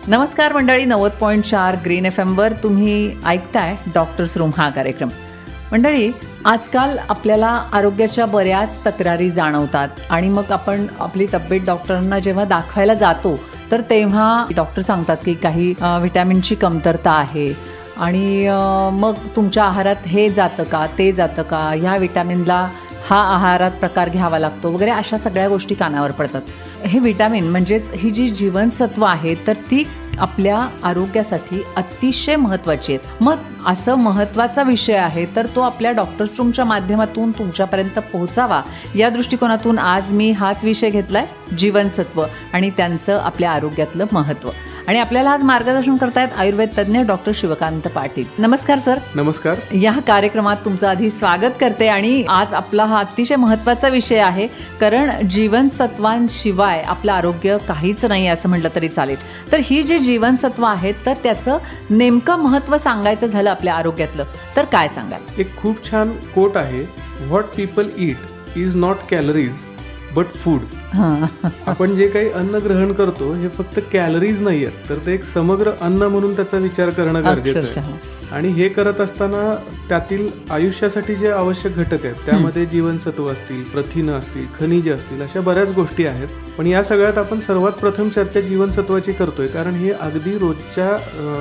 नमस्कार मंडळी, 90.4 green FM तुम्ही ऐकताय डॉक्टर्स रूम हा कार्यक्रम. मंडळी, आजकाल आपल्याला आरोग्याच्या बऱ्याच तक्रारी जाणवतात आणि मग आपण आपली तब्येत डॉक्टरांना जेव्हा दाखवायला जातो तर तेव्हा डॉक्टर सांगतात की काही व्हिटॅमिनची कमतरता आहे आणि मग तुमच्या आहारात हे जातं का, ते जातं का, ह्या व्हिटॅमिनला हा आहारात प्रकार घ्यावा लागतो वगैरे, अशा सगळ्या गोष्टी कानावर पडतात. हे व्हिटॅमिन म्हणजेच ही जी जीवनसत्व आहे तर ती आपल्या आरोग्यासाठी अतिशय महत्त्वाची आहेत. मग असं महत्त्वाचा विषय आहे तर तो आपल्या डॉक्टर्स रूमच्या माध्यमातून तुमच्यापर्यंत पोहोचावा या दृष्टिकोनातून आज मी हाच विषय घेतलाय, जीवनसत्व आणि त्यांचं आपल्या आरोग्यातलं महत्त्व. आणि आपल्याला आज मार्गदर्शन करतायत आयुर्वेद तज्ज्ञ डॉक्टर शिवकांत पाटील. नमस्कार सर. नमस्कार. या कार्यक्रमात तुमचं आधी स्वागत करते. आणि आज आपला हा अतिशय महत्त्वाचा विषय आहे, कारण जीवनसत्वांशिवाय आपलं आरोग्य काहीच नाही असं म्हटलं तरी चालेल. तर ही जी जीवनसत्व आहेत तर त्याचं नेमकं महत्त्व सांगायचं झालं आपल्या आरोग्यातलं तर काय सांगाल? एक खूप छान कोट आहे, what people eat is not calories but food. आपण जे काही अन्न ग्रहण करतो हे फक्त कॅलरीज नाही आहेत, तर ते एक समग्र अन्न म्हणून त्याचा विचार करणं गरजेचं आहे. आणि हे करत असताना त्यातील आयुष्यासाठी जे आवश्यक घटक आहेत त्यामध्ये जीवनसत्व असतील, प्रथिनं असतील, खनिजे असतील, अशा बऱ्याच गोष्टी आहेत. पण या सगळ्यात आपण सर्वात प्रथम चर्चा जीवनसत्वाची करतोय, कारण हे अगदी रोजच्या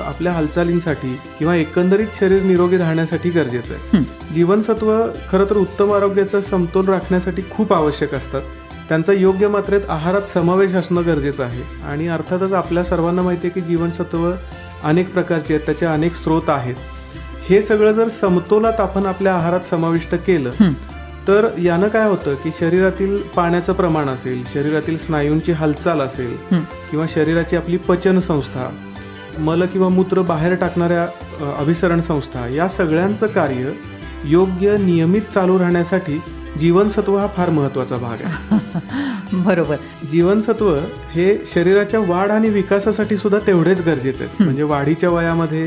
आपल्या हालचालींसाठी किंवा एकंदरीत शरीर निरोगी राहण्यासाठी गरजेचं आहे. जीवनसत्व खरं तर उत्तम आरोग्याचा समतोल राखण्यासाठी खूप आवश्यक असतात. त्यांचा योग्य मात्रेत आहारात समावेश असणं गरजेचं आहे. आणि अर्थातच आपल्या सर्वांना माहिती आहे की जीवनसत्व अनेक प्रकारचे आहेत, त्याचे अनेक स्रोत आहेत. हे सगळं जर समतोलात आपण आपल्या आहारात समाविष्ट केलं तर यानं काय होतं की शरीरातील पाण्याचं प्रमाण असेल, शरीरातील स्नायूंची हालचाल असेल किंवा शरीराची आपली पचन संस्था, मल किंवा मूत्र बाहेर टाकणाऱ्या अभिसरण संस्था, या सगळ्यांचं कार्य योग्य नियमित चालू राहण्यासाठी जीवनसत्व हा फार महत्त्वाचा भाग आहे. बरोबर. जीवनसत्व हे शरीराच्या वाढ आणि विकासासाठी सुद्धा तेवढेच गरजेचे आहेत. म्हणजे वाढीच्या वयामध्ये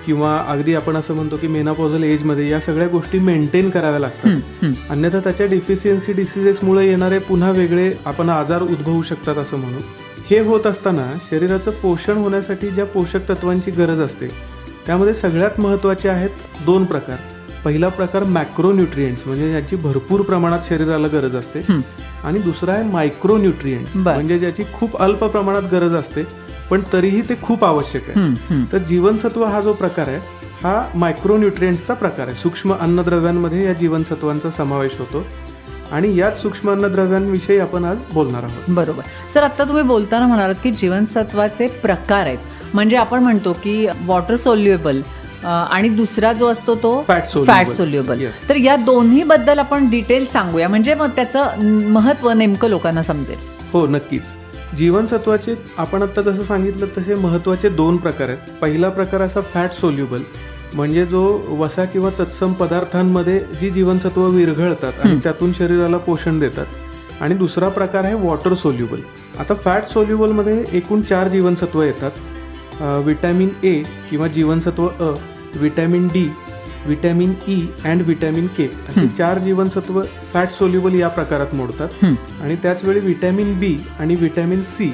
किंवा अगदी आपण असं म्हणतो की मेनोपॉझल एजमध्ये या सगळ्या गोष्टी मेंटेन कराव्या लागतात. अन्यथा त्याच्या डिफिशियन्सी डिसिजेसमुळे येणारे पुन्हा वेगळे आपण आजार उद्भवू शकतात असं म्हणू. हे होत असताना शरीराचं पोषण होण्यासाठी ज्या पोषक तत्वांची गरज असते त्यामध्ये सगळ्यात महत्त्वाचे आहेत दोन प्रकार. पहिला प्रकार मॅक्रोन्यूट्रिएंट्स, म्हणजे याची भरपूर प्रमाणात शरीराला गरज असते. आणि दुसरा आहे मायक्रोन्यूट्रिएंट्स, म्हणजे ज्याची खूप अल्प प्रमाणात गरज असते पण तरीही ते खूप आवश्यक आहे. तर जीवनसत्व हा जो प्रकार आहे हा मायक्रोन्यूट्रिएंट्सचा प्रकार आहे. सूक्ष्म अन्नद्रव्यांमध्ये या जीवनसत्वांचा समावेश होतो आणि याच सूक्ष्म अन्नद्रव्यांविषयी आपण आज बोलणार आहोत. बरोबर. सर, आता तुम्ही बोलताना म्हणालात की जीवनसत्वाचे प्रकार आहेत. म्हणजे आपण म्हणतो की वॉटर सोल्युएबल आणि दुसरा जो असतो तो फॅट सोल्युएबल. तर या दोन्ही बद्दल आपण डिटेल सांगूया, म्हणजे मग त्याचं महत्त्व नेमकं लोकांना समजेल. हो, नक्कीच. जीवनसत्वाचे आपण आता जसं सांगितलं तसे महत्त्वाचे दोन प्रकार आहेत. पहिला प्रकार असा फॅट सोल्युबल, म्हणजे जो वसा किंवा तत्सम पदार्थांमध्ये जी जीवनसत्व विरघळतात आणि त्यातून शरीराला पोषण देतात. आणि दुसरा प्रकार आहे वॉटर सोल्युबल. आता फॅट सोल्युबलमध्ये एकूण 4 जीवनसत्व येतात. विटॅमिन ए किंवा जीवनसत्व अ, vitamin D, vitamin E and vitamin K असे 4 जीवनसत्व फॅट सोल्युबल या प्रकारात मोडतात. आणि त्याचवेळी विटॅमिन बी आणि विटॅमिन सी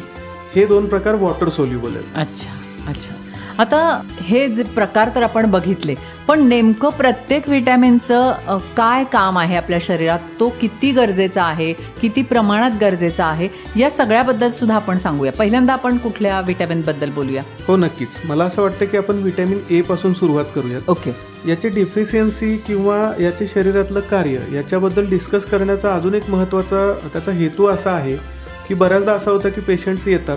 हे 2 प्रकार वॉटर सोल्युबल आहेत. अच्छा अच्छा. आता हे जे प्रकार तर आपण बघितले, पण नेमकं प्रत्येक विटॅमिनचं काय काम आहे आपल्या शरीरात, तो किती गरजेचा आहे, किती प्रमाणात गरजेचा आहे, या सगळ्याबद्दल सुद्धा आपण सांगूया. पहिल्यांदा आपण कुठल्या विटॅमिनबद्दल बोलूया? हो, नक्कीच. मला असं वाटतं की आपण विटॅमिन ए पासून सुरुवात करूयात. ओके. याची डिफिशियन्सी किंवा याचे शरीरातलं कार्य याच्याबद्दल डिस्कस करण्याचा अजून एक महत्त्वाचा त्याचा हेतू असा आहे की बऱ्याचदा असं होतं की पेशंट्स येतात,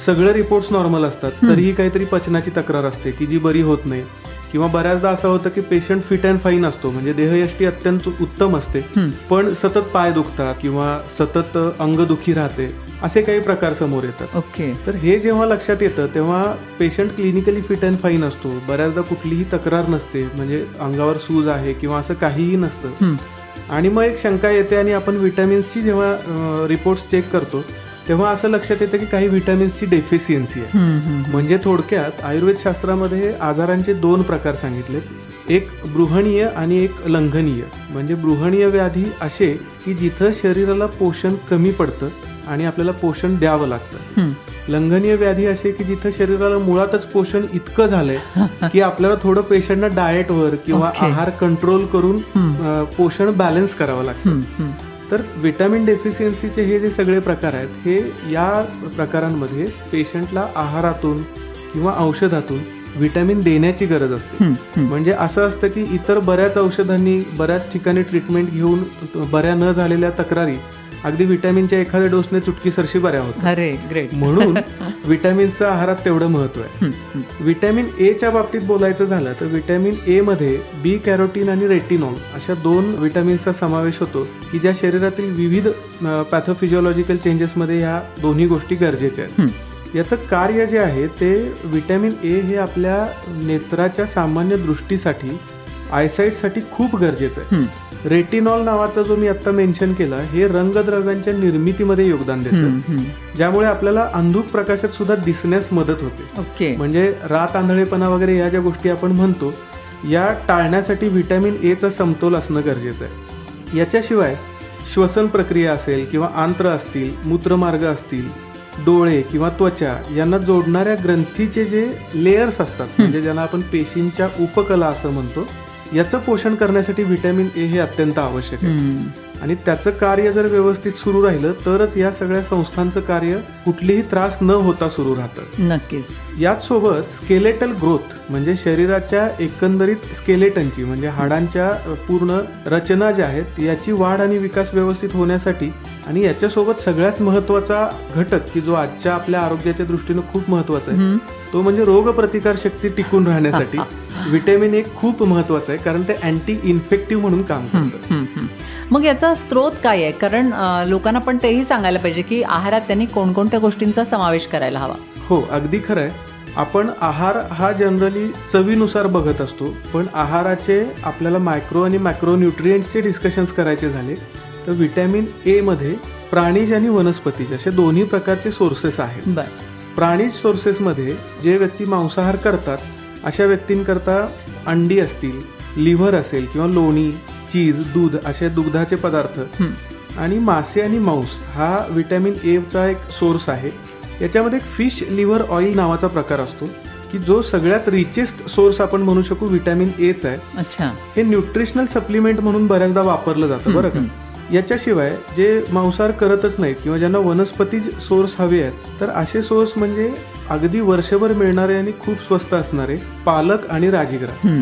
सगळे रिपोर्ट्स नॉर्मल असतात, तरीही काहीतरी पचनाची तक्रार असते की जी बरी होत नाही. किंवा बऱ्याचदा असं होतं की पेशंट फिट अँड फाईन असतो, म्हणजे देहयष्टी अत्यंत उत्तम असते, पण सतत पाय दुखतात किंवा सतत अंगदुखी राहते, असे काही प्रकार समोर येतात. ओके. तर हे जेव्हा लक्षात येतं तेव्हा patient clinically fit and fine असतो, बऱ्याचदा कुठलीही तक्रार नसते, म्हणजे अंगावर सूज आहे किंवा असं काहीही नसतं. आणि मग एक शंका येते आणि आपण विटॅमिन्सची जेव्हा रिपोर्ट्स चेक करतो तेव्हा असं लक्षात येतं की काही व्हिटॅमिन्सची डेफिशियन्सी आहे. म्हणजे थोडक्यात आयुर्वेद शास्त्रामध्ये आजारांचे 2 प्रकार सांगितलेत. एक बृहणीय आणि एक लंघनीय. म्हणजे बृहणीय व्याधी असे की जिथं शरीराला पोषण कमी पडतं आणि आपल्याला पोषण द्यावं लागतं. लंघनीय व्याधी असे की जिथं शरीराला मुळातच पोषण इतकं झालंय की आपल्याला थोडं पेशंटना डाएटवर किंवा आहार कंट्रोल करून पोषण बॅलन्स करावं लागतं. तर व्हिटॅमिन डेफिशियन्सीचे हे जे सगळे प्रकार आहेत हे या प्रकारांमध्ये पेशंटला आहारातून किंवा औषधातून व्हिटॅमिन देण्याची गरज असते. म्हणजे असं असतं की इतर बऱ्याच औषधांनी बऱ्याच ठिकाणी ट्रीटमेंट घेऊन बऱ्या न झालेल्या तक्रारी अगदी व्हिटॅमिनच्या एखाद्या डोसने चुटकीसरशी बऱ्या होतात. अरे ग्रेट. म्हणून व्हिटॅमिनचं आहारात तेवढं महत्व आहे. व्हिटॅमिन एच्या बाबतीत बोलायचं झालं तर व्हिटॅमिन ए मध्ये बी कॅरोटीन आणि रेटिनॉल अशा 2 व्हिटॅमिन्सचा समावेश होतो की ज्या शरीरातील विविध पॅथोफिजिओलॉजिकल चेंजेसमध्ये ह्या दोन्ही गोष्टी गरजेच्या आहेत. याचं कार्य जे आहे ते व्हिटॅमिन ए हे आपल्या नेत्राच्या सामान्य दृष्टीसाठी आयसाईटसाठी खूप गरजेचं आहे. रेटिनॉल नावाचा जो मी आता मेन्शन केला हे रंगद्रव्यांच्या निर्मितीमध्ये योगदान देतं, ज्यामुळे आपल्याला अंधुक प्रकाशात सुद्धा दिसण्यास मदत होते. म्हणजे रात आंधळेपणा वगैरे या ज्या गोष्टी आपण म्हणतो या टाळण्यासाठी व्हिटॅमिन ए चा समतोल असणं गरजेचं आहे. याच्याशिवाय श्वसन प्रक्रिया असेल किंवा आंत्र असतील, मूत्रमार्ग असतील, डोळे किंवा त्वचा यांना जोडणाऱ्या ग्रंथीचे जे लेयर्स असतात म्हणजे ज्यांना आपण पेशींच्या उपकला असं म्हणतो, याचं पोषण करण्यासाठी व्हिटॅमिन ए हे अत्यंत आवश्यक आहे. आणि त्याचं कार्य जर व्यवस्थित सुरू राहिलं तरच या सगळ्या संस्थांचं कार्य कुठलीही त्रास न होता सुरू राहतं. नक्कीच. याच सोबत स्केलेटल ग्रोथ म्हणजे शरीराच्या एकंदरीत स्केलेटनची म्हणजे हाडांच्या पूर्ण रचना ज्या आहेत याची वाढ आणि विकास व्यवस्थित होण्यासाठी आणि याच्यासोबत सगळ्यात महत्वाचा घटक की जो आजच्या आपल्या आरोग्याच्या दृष्टीनं खूप महत्वाचा आहे तो म्हणजे रोगप्रतिकार शक्ती टिकून राहण्यासाठी व्हिटॅमिन ए खूप महत्वाचं आहे, कारण ते अँटी इन्फेक्टिव्ह म्हणून काम करतं. मग याचा स्रोत काय आहे? कारण लोकांना पण तेही सांगायला पाहिजे की आहारात त्यांनी कोणकोणत्या गोष्टींचा समावेश करायला हवा. हो, अगदी खरं आहे. आपण आहार हा जनरली चवीनुसार बघत असतो, पण आहाराचे आपल्याला मायक्रो आणि मॅक्रो न्यूट्रिएंट्सचे डिस्कशन्स करायचे झाले तर व्हिटॅमिन ए मध्ये प्राणीज आणि वनस्पतीज असे दोन्ही प्रकारचे सोर्सेस आहेत. प्राणीज सोर्सेसमध्ये जे व्यक्ती मांसाहार करतात अशा व्यक्तींकरता अंडी असतील, लिव्हर असेल किंवा लोणी, चीज, दूध असे दुग्धाचे पदार्थ आणि मासे आणि मांस हा व्हिटॅमिन ए चा एक सोर्स आहे. याच्यामध्ये फिश लिव्हर ऑइल नावाचा प्रकार असतो की जो सगळ्यात रिचेस्ट सोर्स आपण म्हणू शकू व्हिटॅमिन ए चा आहे. अच्छा. हे न्यूट्रिशनल सप्लिमेंट म्हणून बऱ्याचदा वापरलं जातं बरं का. याच्याशिवाय जे मांसाहार करतच नाहीत किंवा ज्यांना वनस्पती सोर्स हवे आहेत तर असे सोर्स म्हणजे अगदी वर्षभर मिळणारे आणि खूप स्वस्त असणारे पालक आणि राजगिरा.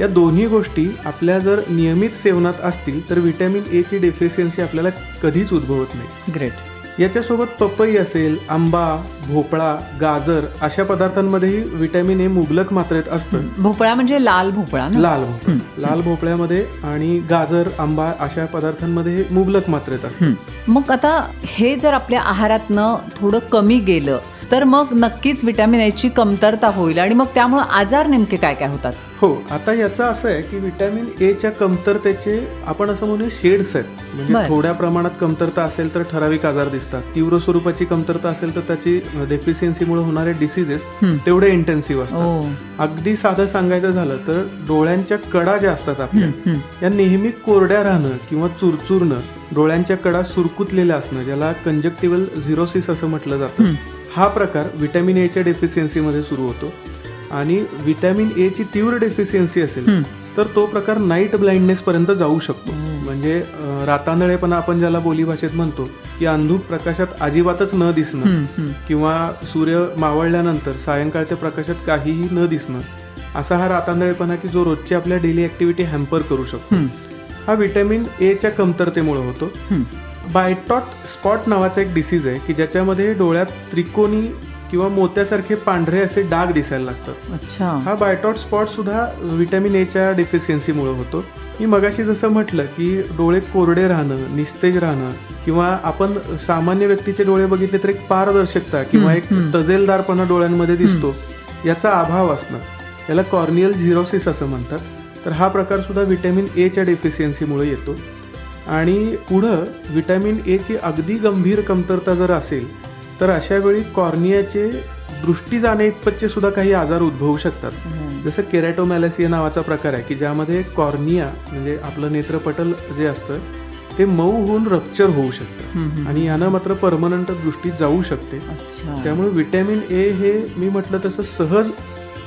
या दोन्ही गोष्टी आपल्या जर नियमित सेवनात असतील तर व्हिटॅमिन ए ची डेफिशियन्सी आपल्याला कधीच उद्भवत नाही. ग्रेट. याच्यासोबत पपई असेल, आंबा, भोपळा, गाजर अशा पदार्थांमध्येही व्हिटॅमिन ए मुबलक मात्रेत असतं. भोपळा म्हणजे लाल भोपळा ना? लाल भोपळा. लाल भोपळ्यामध्ये आणि गाजर, आंबा अशा पदार्थांमध्ये हे मुबलक मात्रेत असतं. मग आता हे जर आपल्या आहारातनं थोडं कमी गेलं तर मग नक्कीच व्हिटॅमिन ए ची कमतरता होईल आणि मग त्यामुळे आजार नेमके काय काय होतात? हो, आता याचं असं आहे की व्हिटॅमिन ए च्या कमतरतेचे आपण असं म्हणूया शेड्स आहेत. म्हणजे थोड्या प्रमाणात कमतरता असेल तर ठराविक आजार दिसतात, तीव्र स्वरूपाची कमतरता असेल तर त्याची डेफिशियन्सीमुळे होणारे डिसीजेस तेवढे इंटेन्सिव्ह असतात. अगदी साधं सांगायचं झालं तर डोळ्यांच्या कडा ज्या असतात आपल्या या नेहमी कोरड्या राहणं किंवा चुरचुरणं, डोळ्यांच्या कडा सुरकुतलेल्या असणं ज्याला कंजक्टिव्हल झिरोसिस असं म्हटलं जातं, हा प्रकार व्हिटॅमिन ए च्या डेफिशियन्सीमध्ये सुरू होतो. आणि व्हिटॅमिन ए ची तीव्र डेफिशियन्सी असेल तर तो प्रकार नाईट ब्लाइंडनेस पर्यंत जाऊ शकतो. म्हणजे रातांधळेपणा आपण ज्याला बोलीभाषेत म्हणतो की अंधुक प्रकाशात अजिबातच न दिसणं किंवा सूर्य मावळल्यानंतर सायंकाळच्या प्रकाशात काहीही न दिसणं, असा हा रातांधळेपणा की जो रोजची आपल्या डेली ऍक्टिव्हिटी हॅम्पर करू शकतो, हा व्हिटॅमिन ए च्या कमतरतेमुळे होतो. बायटॉट स्पॉट नावाचा एक डिसीज आहे की ज्याच्यामध्ये डोळ्यात त्रिकोणी किंवा मोत्यासारखे पांढरे असे डाग दिसायला लागतात. अच्छा. हा बायटॉट स्पॉट सुद्धा व्हिटॅमिन ए च्या डेफिशियन्सीमुळे होतो. मी मगाशी जसं म्हटलं की डोळे कोरडे राहणं, निस्तेज राहणं किंवा आपण सामान्य व्यक्तीचे डोळे बघितले तर एक पारदर्शकता किंवा एक तजेलदारपणा डोळ्यांमध्ये दिसतो, याचा अभाव असणं, याला कॉर्नियल झिरोसिस असं म्हणतात. तर हा प्रकार सुद्धा व्हिटॅमिन ए च्या डेफिशियन्सीमुळे येतो. आणि पुढं व्हिटॅमिन ए ची अगदी गंभीर कमतरता जर असेल तर अशा वेळी कॉर्नियाचे दृष्टी जाणे इतपतचे सुद्धा काही आजार उद्भवू शकतात. जसं केरॅटोमॅलेसिया नावाचा प्रकार आहे की ज्यामध्ये कॉर्निया म्हणजे आपलं नेत्रपटल जे असतं ते मऊ होऊन रप्चर होऊ शकतं आणि यानं मात्र परमनंट दृष्टी जाऊ शकते. त्यामुळे व्हिटॅमिन ए हे मी म्हटलं तसं सहज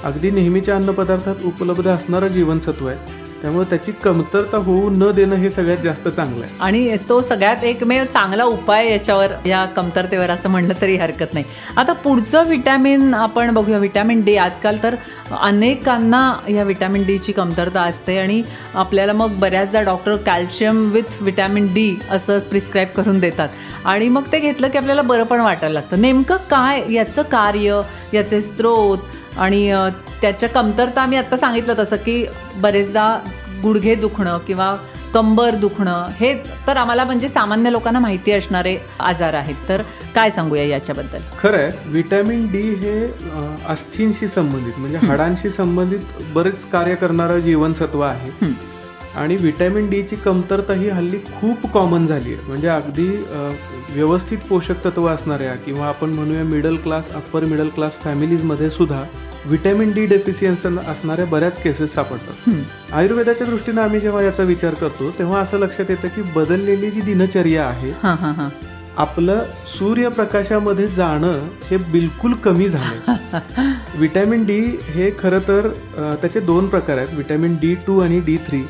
अगदी नेहमीच्या अन्नपदार्थात उपलब्ध असणारं जीवनसत्व आहे. त्यामुळे त्याची कमतरता होऊ न देणं हे सगळ्यात जास्त चांगलं आहे आणि तो सगळ्यात एकमेव चांगला उपाय याच्यावर, या कमतरतेवर असं म्हणलं तरी हरकत नाही. आता पुढचं व्हिटॅमिन आपण बघूया, व्हिटॅमिन डी. आजकाल तर अनेकांना या व्हिटॅमिन डीची कमतरता असते आणि आपल्याला मग बऱ्याचदा doctor calcium with vitamin D असं प्रिस्क्राईब करून देतात आणि मग ते घेतलं की आपल्याला बरं पण वाटायला लागतं. नेमकं काय याचं कार्य, याचे स्रोत आणि त्याच्या कमतरता? मी आत्ता सांगितलं तसं की बरेचदा गुडघे दुखणं किंवा कंबर दुखणं हे तर आम्हाला म्हणजे सामान्य लोकांना माहिती असणारे आजार आहेत. तर काय सांगूया याच्याबद्दल? खरं आहे, व्हिटॅमिन डी हे अस्थींशी संबंधित म्हणजे हाडांशी संबंधित बरेच कार्य करणारं जीवनसत्व आहे आणि व्हिटॅमिन डीची कमतरता ही हल्ली खूप कॉमन झाली आहे. म्हणजे अगदी व्यवस्थित पोषक तत्व असणाऱ्या किंवा आपण म्हणूया middle class, upper middle class फॅमिलीजमध्ये सुद्धा व्हिटॅमिन डी डेफिशियन्सी असणाऱ्या बऱ्याच केसेस सापडतात. आयुर्वेदाच्या दृष्टीनं आम्ही जेव्हा याचा विचार करतो तेव्हा असं लक्षात येतं की बदललेली जी दिनचर्या आहे, आपलं सूर्यप्रकाशामध्ये जाणं हे बिलकुल कमी झालंय. व्हिटॅमिन डी हे खरं तर त्याचे 2 प्रकार आहेत, व्हिटॅमिन D2 आणि D3.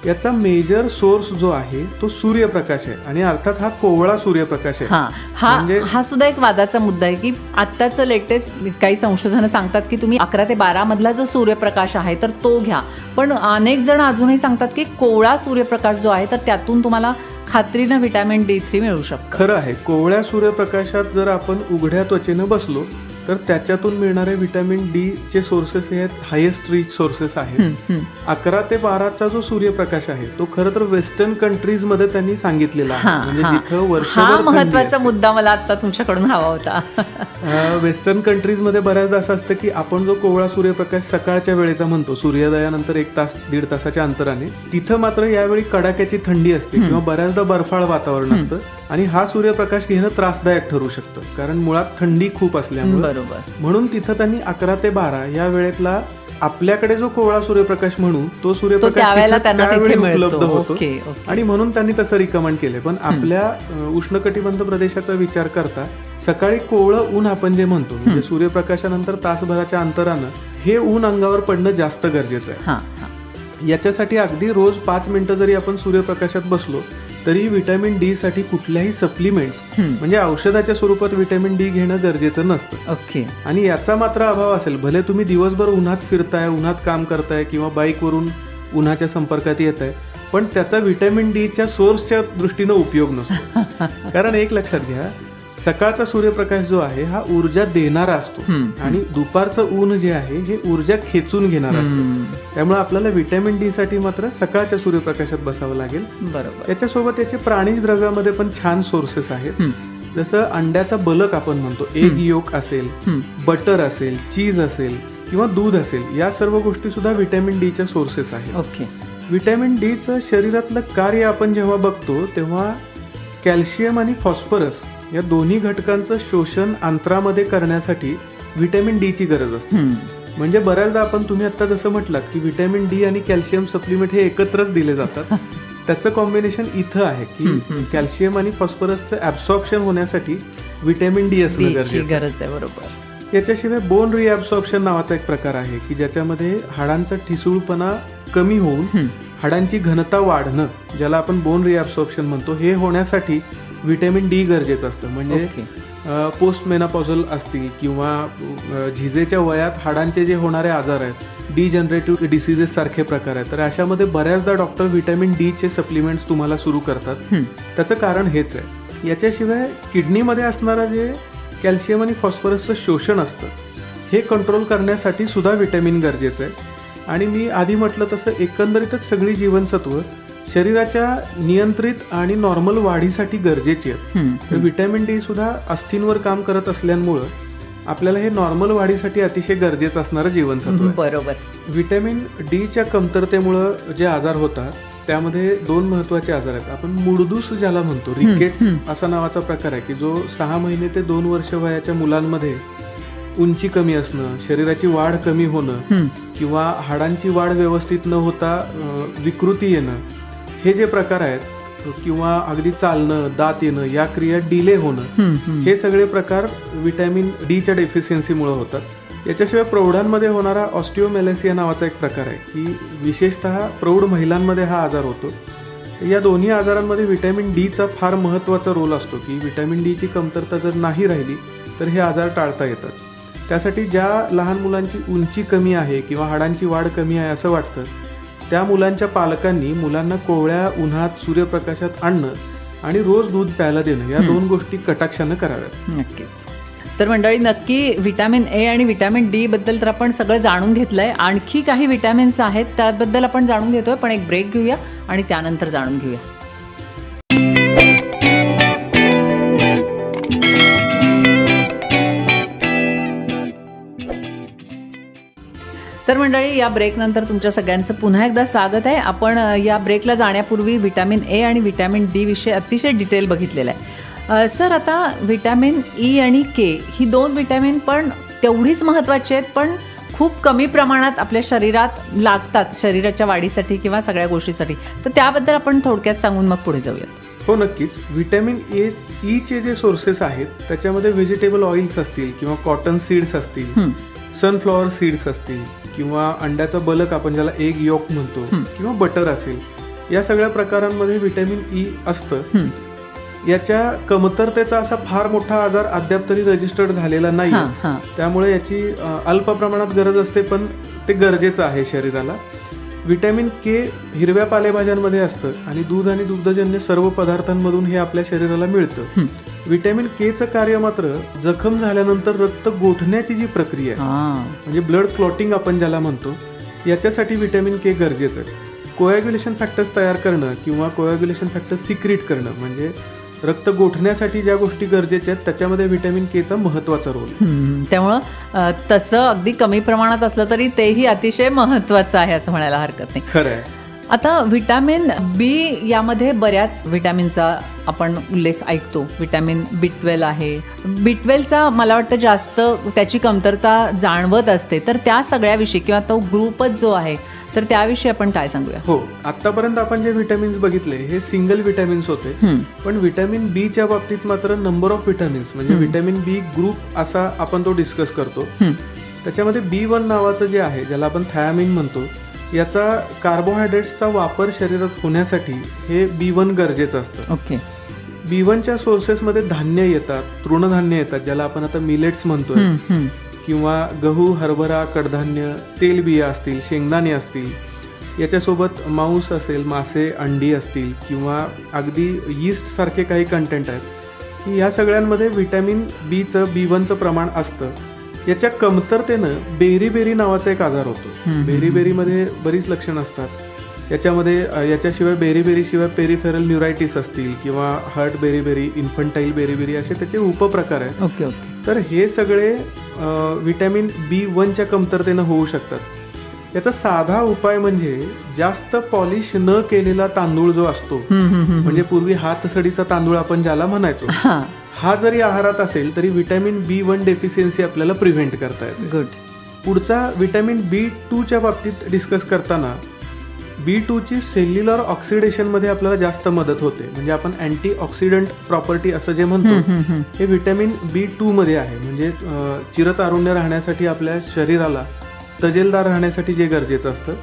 याचा मेजर सोर्स जो आहे तो सूर्यप्रकाश आहे आणि अर्थात हा कोवळा सूर्यप्रकाश आहे. हा सुद्धा एक वादाचा मुद्दा आहे की आत्ताचं लेटेस्ट काही संशोधनं सांगतात की तुम्ही 11 ते 12 मधला जो सूर्यप्रकाश आहे तर तो घ्या, पण अनेक जण अजूनही सांगतात की कोवळा सूर्यप्रकाश जो आहे तर त्यातून तुम्हाला खात्रीनं व्हिटॅमिन D3 मिळू शकतं. खरं आहे, कोवळ्या सूर्यप्रकाशात जर आपण उघड्या त्वचेनं बसलो तर त्याच्यातून मिळणारे व्हिटॅमिन डी चे सोर्सेस हे हायेस्ट रिच सोर्सेस आहेत. 11 ते 12चा जो सूर्यप्रकाश आहे तो खरं तर वेस्टर्न कंट्रीज मध्ये त्यांनी सांगितलेला आहे, म्हणजे जिथं वर्षभर महत्वाचा मुद्दा मला आता तुमच्याकडून हवा होता. वेस्टर्न कंट्रीज मध्ये बऱ्याचदा असं असतं की आपण जो कोवळा सूर्यप्रकाश सकाळच्या वेळेचा म्हणतो, सूर्योदयानंतर 1 तास 1.5 तासाच्या अंतराने, तिथं मात्र यावेळी कडाक्याची थंडी असते किंवा बऱ्याचदा बर्फाळ वातावरण असतं आणि हा सूर्यप्रकाश घेणं त्रासदायक ठरू शकतं कारण मुळात थंडी खूप असल्यामुळे. म्हणून तिथं त्यांनी 11 ते 12 या वेळेतला आपल्याकडे जो कोवळा सूर्यप्रकाश म्हणून तो सूर्यप्रकाश त्यावेळी उपलब्ध होतो आणि म्हणून त्यांनी तसं रिकमेंड केले. पण आपल्या उष्णकटिबंध प्रदेशाचा विचार करता सकाळी कोवळं ऊन आपण जे म्हणतो म्हणजे सूर्यप्रकाशानंतर तासभराच्या अंतरानं हे ऊन अंगावर पडणं जास्त गरजेचं आहे. याच्यासाठी अगदी रोज 5 मिनिटं जरी आपण सूर्यप्रकाशात बसलो तरी व्हिटॅमिन डी साठी कुठल्याही सप्लिमेंट्स म्हणजे औषधाच्या स्वरूपात व्हिटॅमिन डी घेणं गरजेचं नसतं. आणि याचा मात्र अभाव असेल, भले तुम्ही दिवसभर उन्हात फिरताय, उन्हात काम करताय किंवा बाईकवरून उन्हाच्या संपर्कात येत आहे, पण त्याचा व्हिटॅमिन डीच्या सोर्सच्या दृष्टीनं उपयोग नसतो. कारण एक लक्षात घ्या, सकाळचा सूर्यप्रकाश जो आहे हा ऊर्जा देणारा असतो आणि दुपारचं ऊन जे आहे हे ऊर्जा खेचून घेणार असतं. त्यामुळे आपल्याला व्हिटॅमिन डी साठी मात्र सकाळच्या सूर्यप्रकाशात बसावं लागेल. बरोबर. त्याच्यासोबत याचे प्राणीज द्रव्यामध्ये पण छान सोर्सेस आहेत, जसं अंड्याचा बलक आपण म्हणतो, एग योक असेल, बटर असेल, चीज असेल किंवा दूध असेल, या सर्व गोष्टी सुद्धा व्हिटॅमिन डीच्या सोर्सेस आहेत. व्हिटॅमिन डीचं शरीरातलं कार्य आपण जेव्हा बघतो तेव्हा कॅल्शियम आणि फॉस्फरस या दोन्ही घटकांचं शोषण अंतरामध्ये करण्यासाठी व्हिटॅमिन डी ची गरज असते. म्हणजे बऱ्याचदा आपण, तुम्ही आता जसं म्हटलात की व्हिटॅमिन डी आणि कॅल्शियम सप्लिमेंट हे एकत्रच दिले जातात, त्याचं कॉम्बिनेशन इथं आहे की कॅल्शियम आणि फॉस्फरसचं ऍब्सॉर्प्शन होण्यासाठी व्हिटॅमिन डी असणं गरज आहे. बरोबर. याच्याशिवाय बोन रिअब्सॉर्प्शन नावाचा एक प्रकार आहे की ज्याच्यामध्ये हाडांचा ठिसूळपणा कमी होऊन हाडांची घनता वाढणं, ज्याला आपण बोन रिअब्सॉर्प्शन म्हणतो, हे होण्यासाठी व्हिटॅमिन डी गरजेचं असतं. म्हणजे पोस्ट मेनोपॉझल असतील किंवा झिजेच्या वयात हाडांचे जे होणारे आजार आहेत, डिजनरेटिव्ह डिसीजेस सारखे प्रकार आहेत, तर अशामध्ये बऱ्याचदा डॉक्टर व्हिटॅमिन डी चे सप्लिमेंट्स तुम्हाला सुरू करतात. त्याचं कारण हेच आहे. याच्याशिवाय किडनीमध्ये असणारा जे कॅल्शियम आणि फॉस्फरसचं शोषण असतं हे कंट्रोल करण्यासाठी सुद्धा व्हिटॅमिन गरजेचं आहे. आणि मी आधी म्हटलं तसं एकंदरीतच सगळी जीवनसत्व शरीराच्या नियंत्रित आणि नॉर्मल वाढीसाठी गरजेची आहेत. तर व्हिटॅमिन डी सुद्धा अस्थींवर काम करत असल्यामुळं आपल्याला हे नॉर्मल वाढीसाठी अतिशय गरजेचं असणारं जीवनसत्व आहे. बरोबर. व्हिटॅमिन डीच्या कमतरतेमुळं जे आजार होतात त्यामध्ये 2 महत्वाचे आजार आहेत. आपण मुडदूस ज्याला म्हणतो, रिकेट्स असा नावाचा प्रकार आहे की जो 6 महिने ते 2 वर्ष वयाच्या मुलांमध्ये उंची कमी असणं, शरीराची वाढ कमी होणं किंवा हाडांची वाढ व्यवस्थित न होता विकृती येणं, हे जे प्रकार आहेत किंवा अगदी चालणं, दात येणं, या क्रिया डिले होणं, हे सगळे प्रकार व्हिटॅमिन डीच्या डेफिशियन्सीमुळे होतात. याच्याशिवाय प्रौढांमध्ये होणारा ऑस्टिओमेलेसिया नावाचा एक प्रकार आहे की विशेषतः प्रौढ महिलांमध्ये हा आजार होतो. या दोन्ही आजारांमध्ये व्हिटॅमिन डीचा फार महत्त्वाचा रोल असतो की व्हिटॅमिन डीची कमतरता जर नाही राहिली तर हे आजार टाळता येतात. त्यासाठी ज्या लहान मुलांची उंची कमी आहे किंवा हाडांची वाढ कमी आहे असं वाटतं, त्या मुलांच्या पालकांनी मुलांना कोवळ्या उन्हात सूर्यप्रकाशात आणणं आणि रोज दूध प्यायला देणं, या दोन गोष्टी कटाक्षानं कराव्यात. नक्कीच. तर मंडळी, नक्की व्हिटॅमिन ए आणि व्हिटॅमिन डी बद्दल तर आपण सगळं जाणून घेतलंय. आणखी काही व्हिटॅमिन्स आहेत त्याबद्दल आपण जाणून घेतोय, पण एक ब्रेक घेऊया आणि त्यानंतर जाणून घेऊया. तर मंडळी, या ब्रेकनंतर तुमच्या सगळ्यांचं पुन्हा एकदा स्वागत आहे. आपण या ब्रेकला जाण्यापूर्वी व्हिटॅमिन ए आणि व्हिटॅमिन डी विषयी अतिशय डिटेल बघितलेलं आहे. सर, आता व्हिटॅमिन ई आणि के ही दोन व्हिटॅमिन पण तेवढीच महत्त्वाची आहेत, पण खूप कमी प्रमाणात आपल्या शरीरात लागतात शरीराच्या वाढीसाठी किंवा सगळ्या गोष्टीसाठी. तर त्याबद्दल आपण थोडक्यात सांगून मग पुढे जाऊयात. हो, नक्कीच. व्हिटॅमिन ईचे जे सोर्सेस आहेत त्याच्यामध्ये व्हेजिटेबल ऑइल्स असतील किंवा कॉटन सीड्स असतील, सनफ्लॉवर सीड्स असतील किंवा अंड्याचा बलक आपण ज्याला एग योक म्हणतो किंवा बटर असेल, या सगळ्या प्रकारांमध्ये व्हिटॅमिन ई असतं. याच्या कमतरतेचा असा फार मोठा आजार अद्याप तरी रजिस्टर्ड झालेला नाही, त्यामुळे याची अल्प प्रमाणात गरज असते, पण ते गरजेचं आहे शरीराला. व्हिटॅमिन के हिरव्या पालेभाज्यांमध्ये असतं आणि दूध आणि दुग्धजन्य सर्व पदार्थांमधून हे आपल्या शरीराला मिळतं. व्हिटॅमिन केचं कार्य मात्र जखम झाल्यानंतर रक्त गोठण्याची जी प्रक्रिया आहे, म्हणजे ब्लड क्लॉटिंग आपण ज्याला म्हणतो, याच्यासाठी व्हिटॅमिन के गरजेचं आहे. कोॲग्युलेशन फॅक्टर्स तयार करणं किंवा कोॲग्युलेशन फॅक्टर्स सिक्रीट करणं, म्हणजे रक्त गोठण्यासाठी ज्या गोष्टी गरजेच्या आहेत त्याच्यामध्ये व्हिटॅमिन केचा महत्त्वाचा रोल. त्यामुळं तसं अगदी कमी प्रमाणात असलं तरी तेही अतिशय महत्त्वाचं आहे असं म्हणायला हरकत नाही. खरं आहे. आता व्हिटॅमिन बी यामध्ये बऱ्याच व्हिटॅमिनचा आपण उल्लेख ऐकतो. व्हिटॅमिन B12 आहे. B12चा मला वाटतं जास्त त्याची कमतरता जाणवत असते. तर त्या सगळ्याविषयी किंवा तो ग्रुपच जो आहे तर त्याविषयी आपण काय सांगूया? हो, आतापर्यंत आपण जे व्हिटॅमिन्स बघितले हे सिंगल व्हिटॅमिन्स होते, पण व्हिटॅमिन बीच्या बाबतीत मात्र नंबर ऑफ व्हिटॅमिन्स म्हणजे व्हिटॅमिन बी ग्रुप असा आपण तो डिस्कस करतो. त्याच्यामध्ये B1 नावाचं जे आहे, ज्याला आपण थायामिन म्हणतो, याचा कार्बोहायड्रेट्सचा वापर शरीरात होण्यासाठी हे B1 गरजेचं असतं. ओके. B1च्या सोर्सेसमध्ये धान्य येतात, तृणधान्य येतात, ज्याला आपण आता मिलेट्स म्हणतोय, किंवा गहू, हरभरा, कडधान्य, तेलबिया असतील, शेंगदाणे असतील, याच्यासोबत मांस असेल, मासे, अंडी असतील, किंवा अगदी यीस्ट सारखे काही कंटेंट आहेत. ह्या सगळ्यांमध्ये व्हिटॅमिन B1चं प्रमाण असतं. याच्या कमतरतेनं बेरीबेरी नावाचा एक आजार होतो. बेरीबेरीमध्ये बरीच लक्षणं असतात. याच्याशिवाय बेरीबेरीशिवाय पेरिफेरल न्यूरायटिस असतील किंवा हर्ट बेरीबेरी, इन्फंटाईल बेरीबेरी असे त्याचे उपप्रकार आहेत. ओके. तर हे सगळे व्हिटॅमिन B1च्या कमतरतेनं होऊ शकतात. याचा साधा उपाय म्हणजे जास्त पॉलिश न केलेला तांदूळ जो असतो, म्हणजे पूर्वी हातसडीचा तांदूळ आपण ज्याला म्हणायचो, हा जरी आहारात असेल तरी व्हिटॅमिन B1 डेफिशियन्सी आपल्याला प्रिव्हेंट करता येते. गुड. पुढचा व्हिटॅमिन B2च्या बाबतीत डिस्कस करताना B2ची सेल्युलर ऑक्सिडेशनमध्ये आपल्याला जास्त मदत होते, म्हणजे आपण अँटी ऑक्सिडंट प्रॉपर्टी असं जे म्हणतो, हे व्हिटॅमिन B2 मध्ये आहे. म्हणजे चिरतारुण्य राहण्यासाठी, आपल्या शरीराला तजेलदार राहण्यासाठी जे गरजेचं असतं.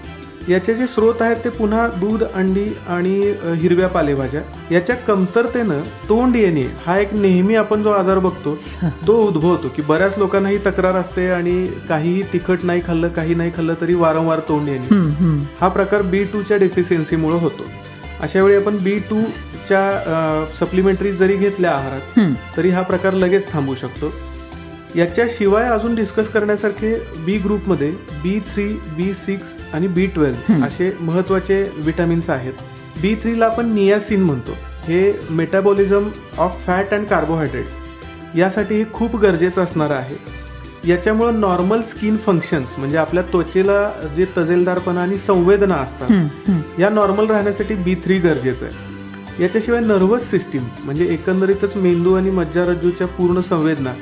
याचे जे स्रोत आहेत ते पुन्हा दूध, अंडी आणि हिरव्या पालेभाज्या. याच्या कमतरतेनं तोंड येणे हा एक नेहमी आपण जो आजार बघतो तो उद्भवतो, की बऱ्याच लोकांना ही तक्रार असते आणि काहीही तिखट नाही खाल्लं, काही नाही खाल्लं तरी वारंवार तोंड येणे, हा प्रकार B2च्या डेफिशियन्सीमुळे होतो. अशा वेळी आपण B2च्या सप्लिमेंटरी जरी घेतल्या आहारात तरी हा प्रकार लगेच थांबू शकतो. याच्याशिवाय अजून डिस्कस करण्यासारखे बी ग्रुपमध्ये B3, B6 आणि B12 असे महत्त्वाचे विटॅमिन्स आहेत. B3ला आपण नियासिन म्हणतो. हे metabolism of fat and carbohydrates यासाठी हे खूप गरजेचं असणार आहे. याच्यामुळं नॉर्मल स्किन फंक्शन्स, म्हणजे आपल्या त्वचेला जे तजेलदारपणा आणि संवेदना असतात, या नॉर्मल राहण्यासाठी B3 गरजेचं आहे. याच्याशिवाय नर्वस सिस्टीम, म्हणजे एकंदरीतच मेंदू आणि मज्जारज्जूच्या पूर्ण संवेदना,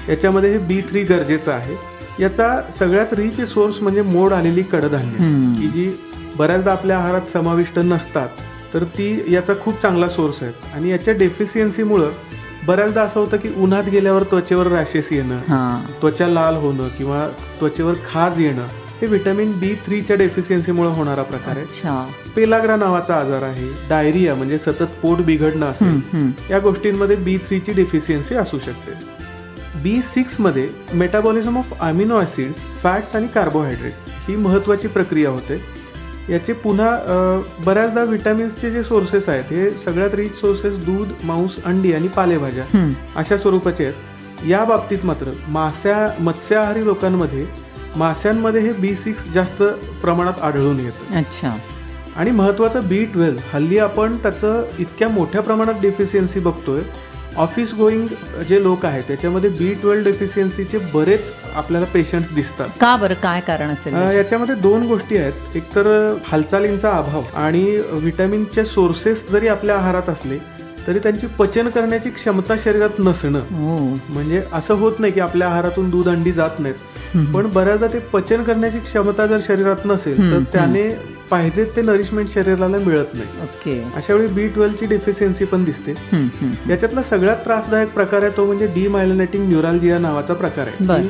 याच्यामध्ये हे B3 गरजेचं आहे. याचा सगळ्यात रिच सोर्स म्हणजे मोड आलेली कडधान्य, की जी बऱ्याचदा आपल्या आहारात समाविष्ट नसतात तर ती याचा खूप चांगला सोर्स आहे. आणि याच्या डेफिशियन्सीमुळं बऱ्याचदा असं होतं की उन्हात गेल्यावर त्वचेवर रॅशेस येणं, त्वचा लाल होणं किंवा त्वचेवर खाज येणं, हे व्हिटॅमिन B3च्या डेफिशियन्सीमुळे होणारा प्रकार आहे. पेलाग्रा नावाचा आजार आहे, डायरिया म्हणजे सतत पोट बिघडणं असेल, या गोष्टींमध्ये B3ची डेफिशियन्सी असू शकते. B6 मध्ये metabolism of amino acids, fats आणि कार्बोहायड्रेट्स ही महत्त्वाची प्रक्रिया होते. याचे पुन्हा बऱ्याचदा विटॅमिन्सचे जे सोर्सेस आहेत हे सगळ्यात रिच सोर्सेस दूध, मांस, अंडी आणि पालेभाज्या अशा स्वरूपाचे आहेत. या बाबतीत मात्र मत्स्याहारी लोकांमध्ये माशांमध्ये हे B6 जास्त प्रमाणात आढळून येतं. अच्छा. आणि महत्त्वाचं B12, हल्ली आपण त्याचं इतक्या मोठ्या प्रमाणात डेफिशियन्सी बघतोय. ऑफिस गोईंग जे लोक आहेत त्याच्यामध्ये B12 डेफिशियन्सीचे बरेच आपल्याला पेशंट्स दिसतात. का बरं, काय कारण असेल? याच्यामध्ये दोन गोष्टी आहेत. एक तर हालचालींचा अभाव आणि विटॅमिनचे सोर्सेस जरी आपल्या आहारात असले तरी त्यांची पचन करण्याची क्षमता शरीरात नसणं. म्हणजे असं होत नाही की आपल्या आहारातून दूध, अंडी जात नाहीत, पण बऱ्याचदा ते पचन करण्याची क्षमता जर शरीरात नसेल तर त्याने पाहिजे ते नरिशमेंट शरीराला मिळत नाही. अशा वेळी B12 ची डेफिशियन्सी पण दिसते. याच्यातला सगळ्यात त्रासदायक प्रकार आहे तो म्हणजे डिमायलिनेटिंग न्यूराल्जिया नावाचा प्रकार आहे.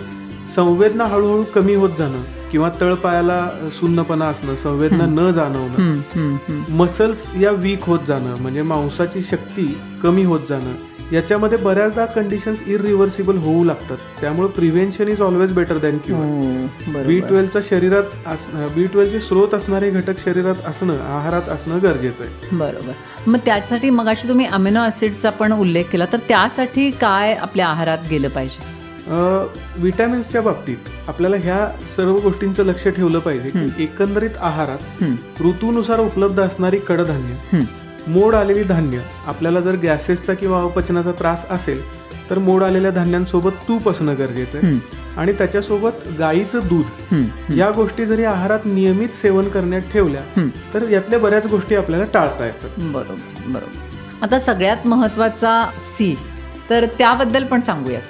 संवेदना हळूहळू कमी होत जाणं किंवा तळपायाला सुन्नपणा असणं, संवेदना न जाणवणं, मसल्स या वीक होत जाणं म्हणजे मांसाची शक्ती कमी होत जाणं, याच्यामध्ये बऱ्याचदा कंडिशन्स इरिव्हर्सिबल होऊ लागतात. त्यामुळे prevention is always better than cure. B12चा शरीरात B12चे स्रोत असणारे घटक शरीरात असणं, आहारात असणं गरजेचं आहे. बरोबर. मग त्यासाठी मगाशी तुम्ही अमिनो ॲसिडचा पण उल्लेख केला, तर त्यासाठी काय आपल्या आहारात गेलं पाहिजे? विटॅमिन्सच्या बाबतीत आपल्याला ह्या सर्व गोष्टींचं लक्ष ठेवलं पाहिजे की एकंदरीत आहारात ऋतूनुसार उपलब्ध असणारी कडधान्य, मोड आलेली धान्य, आपल्याला जर गॅसेसचा किंवा अपचनाचा त्रास असेल तर मोड आलेल्या धान्यांसोबत तूप असणं गरजेचं आहे. आणि त्याच्यासोबत गाईचं दूध, या गोष्टी जरी आहारात नियमित सेवन करण्यात ठेवल्या तर यातल्या बऱ्याच गोष्टी आपल्याला टाळता येतात. बरोबर बरोबर. आता सगळ्यात महत्वाचा C, तर त्याबद्दल पण सांगूयात.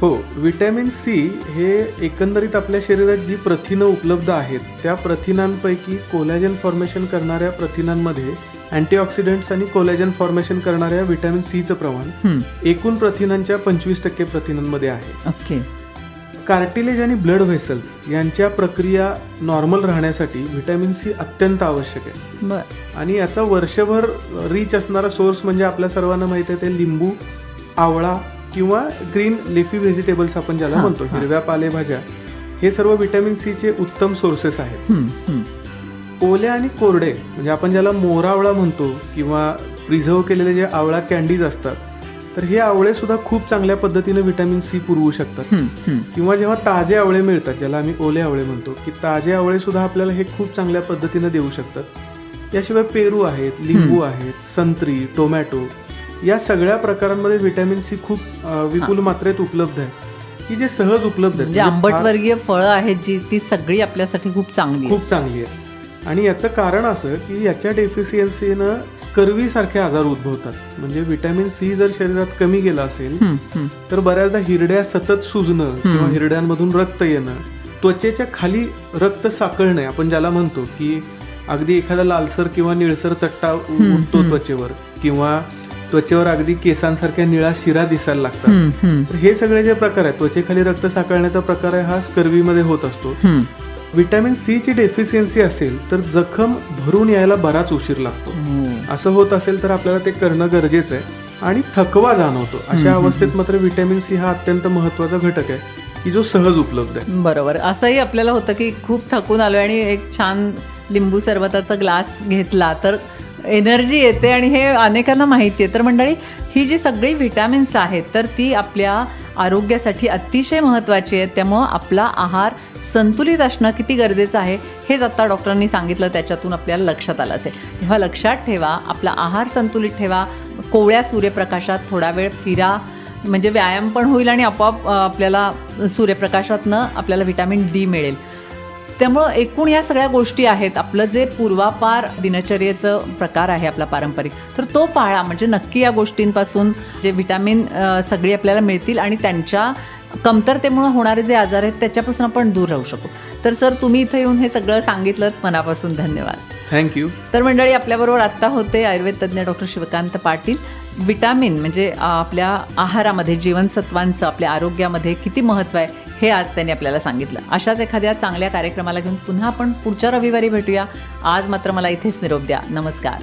हो, व्हिटॅमिन C हे एकंदरीत आपल्या शरीरात जी प्रथिनं उपलब्ध आहेत त्या प्रथिनांपैकी कोलॅजन फॉर्मेशन करणाऱ्या प्रथिनांमध्ये अँटीऑक्सिडंट्स आणि कोलॅजन फॉर्मेशन करणाऱ्या व्हिटॅमिन Cचं प्रमाण एकूण प्रथिनांच्या 25% प्रथिनांमध्ये आहे. ओके. कार्टिलेज आणि ब्लड व्हेसल्स यांच्या प्रक्रिया नॉर्मल राहण्यासाठी व्हिटॅमिन C अत्यंत आवश्यक आहे. आणि याचा वर्षभर रिच असणारा सोर्स म्हणजे आपल्या सर्वांना माहिती आहे ते लिंबू, आवळा किंवा ग्रीन लेफी व्हेजिटेबल्स आपण ज्याला म्हणतो, हिरव्या पालेभाज्या, हे सर्व व्हिटॅमिन Cचे उत्तम सोर्सेस आहेत. ओल्या आणि कोरडे म्हणजे आपण ज्याला मोरावळा म्हणतो किंवा प्रिझर्व केलेले जे आवळा कॅन्डीज असतात, तर हे आवळे सुद्धा खूप चांगल्या पद्धतीने व्हिटॅमिन C पुरवू शकतात. किंवा जेव्हा ताजे आवळे मिळतात, ज्याला आम्ही ओले आवळे म्हणतो, की ताजे आवळे सुद्धा आपल्याला हे खूप चांगल्या पद्धतीने देऊ शकतात. याशिवाय पेरू आहेत, लिंबू आहेत, संत्री, टोमॅटो, या सगळ्या प्रकारांमध्ये व्हिटॅमिन C खूप विपुल मात्रेत उपलब्ध आहे, की जे सहज उपलब्ध आहेत. म्हणजे आंबटवर्गीय फळं आहेत जी, ती सगळी आपल्यासाठी खूप चांगली आहे. आणि याचं कारण असं की याच्या डेफिशियन्सीनं स्कर्वी सारखे आजार उद्भवतात. म्हणजे व्हिटॅमिन C जर शरीरात कमी गेला असेल तर बऱ्याचदा हिरड्या सतत सुजणं किंवा हिरड्यांमधून रक्त येणं, त्वचेच्या खाली रक्त साकळणे आपण ज्याला म्हणतो, की अगदी एखादा लालसर किंवा निळसर चट्टा उठतो त्वचेवर, किंवा त्वचेवर अगदी केसांसारख्या निळा शिरा दिसायला लागतात. तर हे सगळे जे प्रकार आहेत, त्वचेखाली रक्त साकळण्याचा प्रकार आहे, हा स्कर्वीमध्ये होत असतो. व्हिटॅमिन C ची डेफिशियन्सी असेल तर जखम भरून यायला बराच उशीर लागतो. असं होत असेल तर आपल्याला ते करणं गरजेचं आहे. आणि थकवा जाणवतो, अशा अवस्थेत मात्र व्हिटॅमिन C हा अत्यंत महत्वाचा घटक आहे की जो सहज उपलब्ध आहे. बरोबर. असंही आपल्याला होतं की खूप थकून आलो आणि एक छान लिंबू सरबताचा ग्लास घेतला तर एनर्जी येते, आणि हे अनेकांना माहिती आहे. तर मंडळी, ही जी सगळी व्हिटॅमिन्स आहेत तर ती आपल्या आरोग्यासाठी अतिशय महत्त्वाची आहेत. त्यामुळं आपला आहार संतुलित असणं किती गरजेचं आहे हेच आता डॉक्टरांनी सांगितलं, त्याच्यातून आपल्याला लक्षात आलं असेल. तेव्हा लक्षात ठेवा, आपला आहार संतुलित ठेवा, कोवळ्या सूर्यप्रकाशात थोडा वेळ फिरा, म्हणजे व्यायाम पण होईल आणि आपोआप आपल्याला सूर्यप्रकाशातनं आपल्याला व्हिटॅमिन D मिळेल. त्यामुळं एकूण या सगळ्या गोष्टी आहेत. आपलं जे पूर्वापार दिनचर्येचं प्रकार आहे आपला पारंपरिक, तर तो पाळा, म्हणजे नक्की या गोष्टींपासून जे व्हिटॅमिन सगळी आपल्याला मिळतील आणि त्यांच्या कमतरतेमुळे होणारे जे आजार आहेत त्याच्यापासून आपण दूर राहू शकू. तर सर, तुम्ही इथं येऊन हे सगळं सांगितलं, मनापासून धन्यवाद. थँक्यू. तर मंडळी, आपल्याबरोबर आत्ता होते आयुर्वेद तज्ज्ञ डॉक्टर शिवकांत पाटील. विटामिन म्हणजे आपल्या आहारामध्ये जीवनसत्वांचं आपल्या आरोग्यामध्ये किती महत्त्व आहे हे आज त्यांनी आपल्याला सांगितलं. अशाच एखाद्या चांगल्या कार्यक्रमाला घेऊन पुन्हा आपण पुढच्या रविवारी भेटूया. आज मात्र मला इथेच निरोप द्या. नमस्कार.